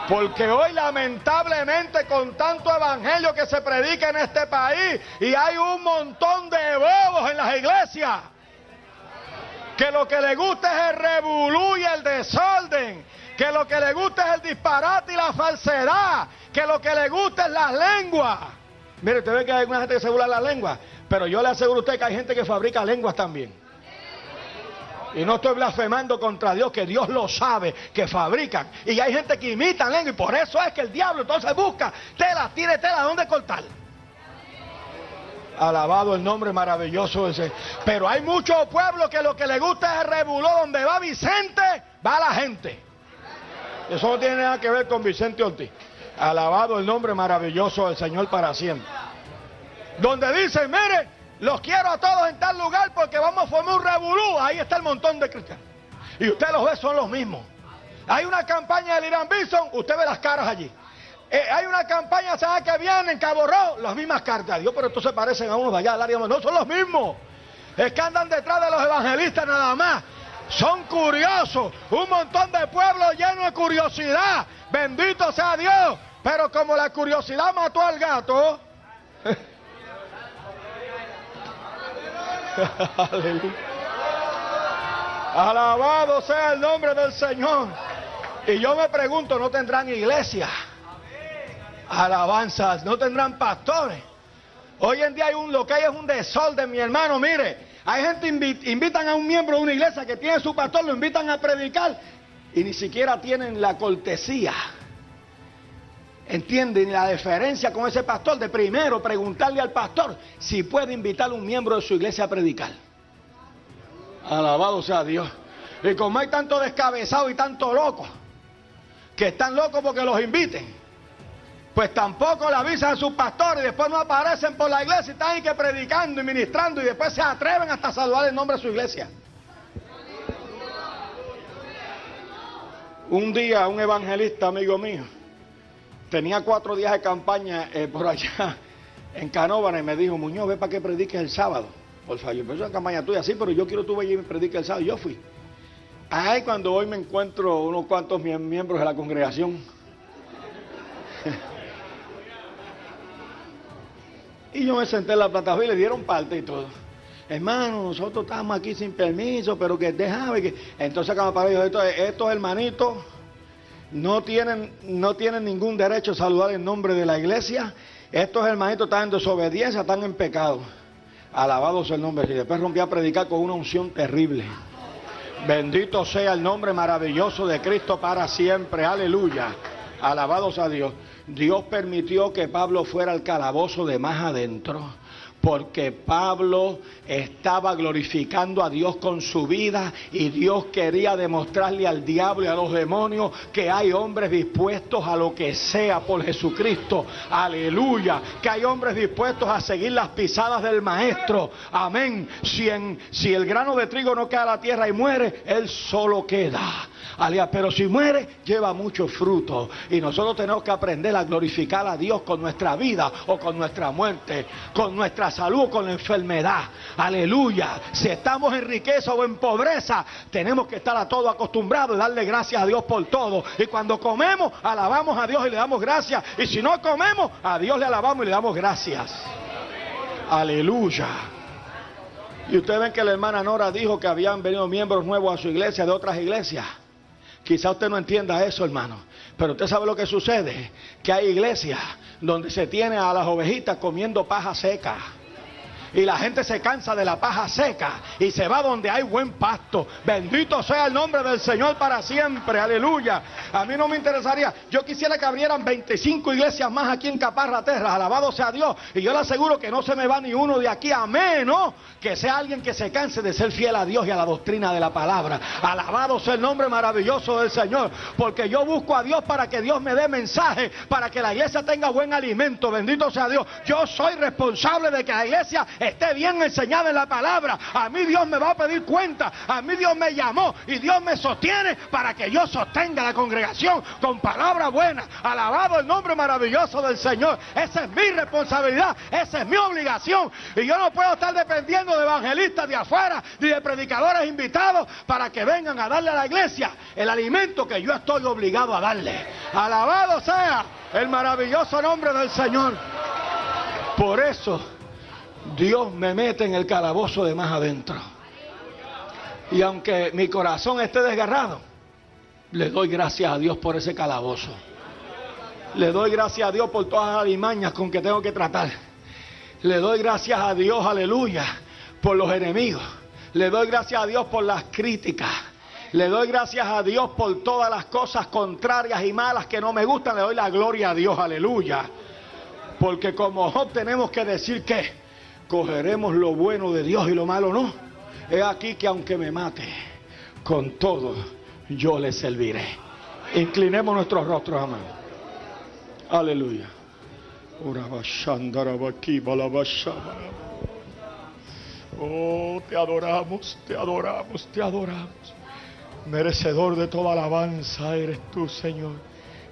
Porque hoy lamentablemente con tanto evangelio que se predica en este país y hay un montón de bobos en las iglesias que lo que le gusta es el revolú y el desorden, que lo que le gusta es el disparate y la falsedad, que lo que le gusta es las lenguas. Mire, usted ve que hay alguna gente que se burla de las lenguas, pero yo le aseguro a usted que hay gente que fabrica lenguas también. Y no estoy blasfemando contra Dios, que Dios lo sabe, que fabrican. Y hay gente que imita lengua, y por eso es que el diablo entonces busca tela, tiene tela, ¿dónde cortar? Alabado el nombre maravilloso ese. Pero hay muchos pueblos que lo que les gusta es el rebuló. Donde va Vicente, va la gente. Eso no tiene nada que ver con Vicente Ortiz. Alabado el nombre maravilloso del Señor para siempre. Donde dicen, mire, los quiero a todos en tal lugar porque vamos a formar un revolú. Ahí está el montón de cristianos. Y usted los ve, son los mismos. Hay una campaña del Irán Bison, usted ve las caras allí. Hay una campaña, ¿sabe que viene en Cabo Rojo? Las mismas caras. Dios, pero estos se parecen a unos de allá del área. No, son los mismos. Es que andan detrás de los evangelistas nada más. Son curiosos. Un montón de pueblos llenos de curiosidad. Bendito sea Dios. Pero como la curiosidad mató al gato. Aleluya. Alabado sea el nombre del Señor. Y yo me pregunto, ¿no tendrán iglesia? Alabanzas, ¿no tendrán pastores? Hoy en día lo que hay es un desorden, mi hermano. Mire, hay gente invitan a un miembro de una iglesia que tiene su pastor, lo invitan a predicar y ni siquiera tienen la cortesía, ¿entienden? La deferencia con ese pastor de primero preguntarle al pastor si puede invitar a un miembro de su iglesia a predicar. Alabado sea Dios. Y como hay tanto descabezado y tanto loco, que están locos porque los inviten, pues tampoco le avisan a sus pastores y después no aparecen por la iglesia y están ahí que predicando y ministrando y después se atreven hasta a saludar el nombre de su iglesia. Un día un evangelista amigo mío tenía 4 días de campaña por allá en Canóvana y me dijo: Muñoz, ve para que prediques el sábado. Por favor, yo empecé una campaña tuya, sí, pero yo quiero que tú vayas y me prediques el sábado. Y yo fui. Ay, cuando hoy me encuentro unos cuantos miembros de la congregación. Y yo me senté en la plataforma y le dieron parte y todo. Hermano, nosotros estamos aquí sin permiso, pero que déjame que... Entonces acá me paré y dijo: estos hermanitos no tienen ningún derecho a saludar en nombre de la iglesia. Estos hermanitos están en desobediencia, están en pecado. Alabado sea el nombre. Y después rompí a predicar con una unción terrible. Bendito sea el nombre maravilloso de Cristo para siempre. Aleluya. Alabado sea Dios. Dios permitió que Pablo fuera al calabozo de más adentro, porque Pablo estaba glorificando a Dios con su vida y Dios quería demostrarle al diablo y a los demonios que hay hombres dispuestos a lo que sea por Jesucristo. Aleluya. Que hay hombres dispuestos a seguir las pisadas del maestro. Amén. Si el grano de trigo no cae a la tierra y muere, él solo queda. Pero si muere, lleva mucho fruto. Y nosotros tenemos que aprender a glorificar a Dios con nuestra vida o con nuestra muerte, con nuestra salud o con la enfermedad. Aleluya. Si estamos en riqueza o en pobreza, tenemos que estar a todo acostumbrados y darle gracias a Dios por todo. Y cuando comemos, alabamos a Dios y le damos gracias. Y si no comemos, a Dios le alabamos y le damos gracias. Aleluya. Y ustedes ven que la hermana Nora dijo que habían venido miembros nuevos a su iglesia de otras iglesias. Quizá usted no entienda eso, hermano, pero usted sabe lo que sucede, que hay iglesias donde se tiene a las ovejitas comiendo paja seca. Y la gente se cansa de la paja seca y se va donde hay buen pasto. Bendito sea el nombre del Señor para siempre. Aleluya. A mí no me interesaría. Yo quisiera que abrieran 25 iglesias más aquí en Caparra Terra. Alabado sea Dios. Y yo le aseguro que no se me va ni uno de aquí, a menos que sea alguien que se canse de ser fiel a Dios y a la doctrina de la palabra. Alabado sea el nombre maravilloso del Señor. Porque yo busco a Dios para que Dios me dé mensaje, para que la iglesia tenga buen alimento. Bendito sea Dios. Yo soy responsable de que la iglesia esté bien enseñada en la palabra. A mí Dios me va a pedir cuenta. A mí Dios me llamó y Dios me sostiene para que yo sostenga la congregación con palabra buena. Alabado el nombre maravilloso del Señor. Esa es mi responsabilidad, esa es mi obligación. Y yo no puedo estar dependiendo de evangelistas de afuera ni de predicadores invitados para que vengan a darle a la iglesia el alimento que yo estoy obligado a darle. Alabado sea el maravilloso nombre del Señor. Por eso Dios me mete en el calabozo de más adentro. Y aunque mi corazón esté desgarrado, le doy gracias a Dios por ese calabozo. Le doy gracias a Dios por todas las alimañas con que tengo que tratar. Le doy gracias a Dios, aleluya, por los enemigos. Le doy gracias a Dios por las críticas. Le doy gracias a Dios por todas las cosas contrarias y malas que no me gustan. Le doy la gloria a Dios, aleluya. Porque como Job tenemos que decir que cogeremos lo bueno de Dios y lo malo no. He aquí que aunque me mate, con todo yo le serviré. Inclinemos nuestros rostros, amén. Aleluya. Oh, te adoramos, te adoramos, te adoramos. Merecedor de toda alabanza eres tú, Señor.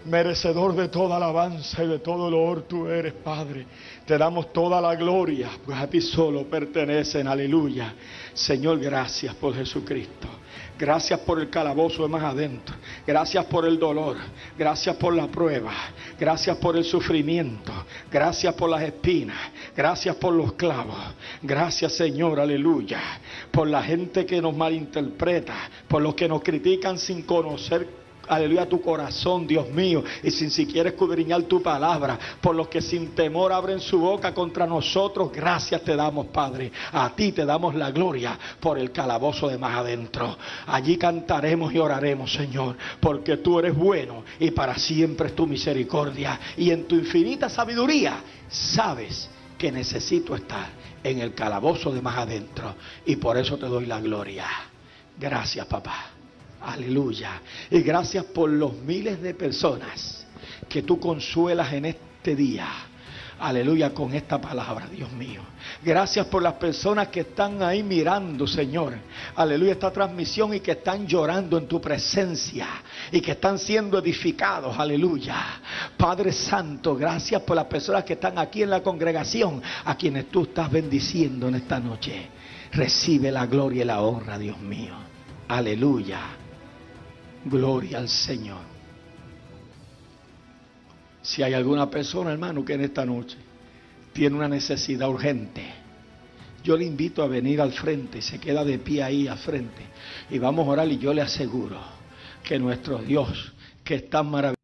Merecedor de toda alabanza y de todo loor tú eres, Padre. Te damos toda la gloria, pues a ti solo pertenecen, aleluya. Señor, gracias por Jesucristo. Gracias por el calabozo de más adentro. Gracias por el dolor. Gracias por la prueba. Gracias por el sufrimiento. Gracias por las espinas. Gracias por los clavos. Gracias, Señor, aleluya. Por la gente que nos malinterpreta. Por los que nos critican sin conocer, aleluya, tu corazón, Dios mío, y sin siquiera escudriñar tu palabra. Por los que sin temor abren su boca contra nosotros, gracias te damos, Padre. A ti te damos la gloria por el calabozo de más adentro. Allí cantaremos y oraremos, Señor, porque tú eres bueno y para siempre es tu misericordia. Y en tu infinita sabiduría sabes que necesito estar en el calabozo de más adentro, y por eso te doy la gloria. Gracias, papá. Aleluya. Y gracias por los miles de personas que tú consuelas en este día. Aleluya, con esta palabra, Dios mío. Gracias por las personas que están ahí mirando, Señor. Aleluya, esta transmisión y que están llorando en tu presencia y que están siendo edificados. Aleluya. Padre Santo, gracias por las personas que están aquí en la congregación, a quienes tú estás bendiciendo en esta noche. Recibe la gloria y la honra, Dios mío. Aleluya. Gloria al Señor. Si hay alguna persona, hermano, que en esta noche tiene una necesidad urgente, yo le invito a venir al frente, se queda de pie ahí al frente y vamos a orar, y yo le aseguro que nuestro Dios, que es tan maravilloso,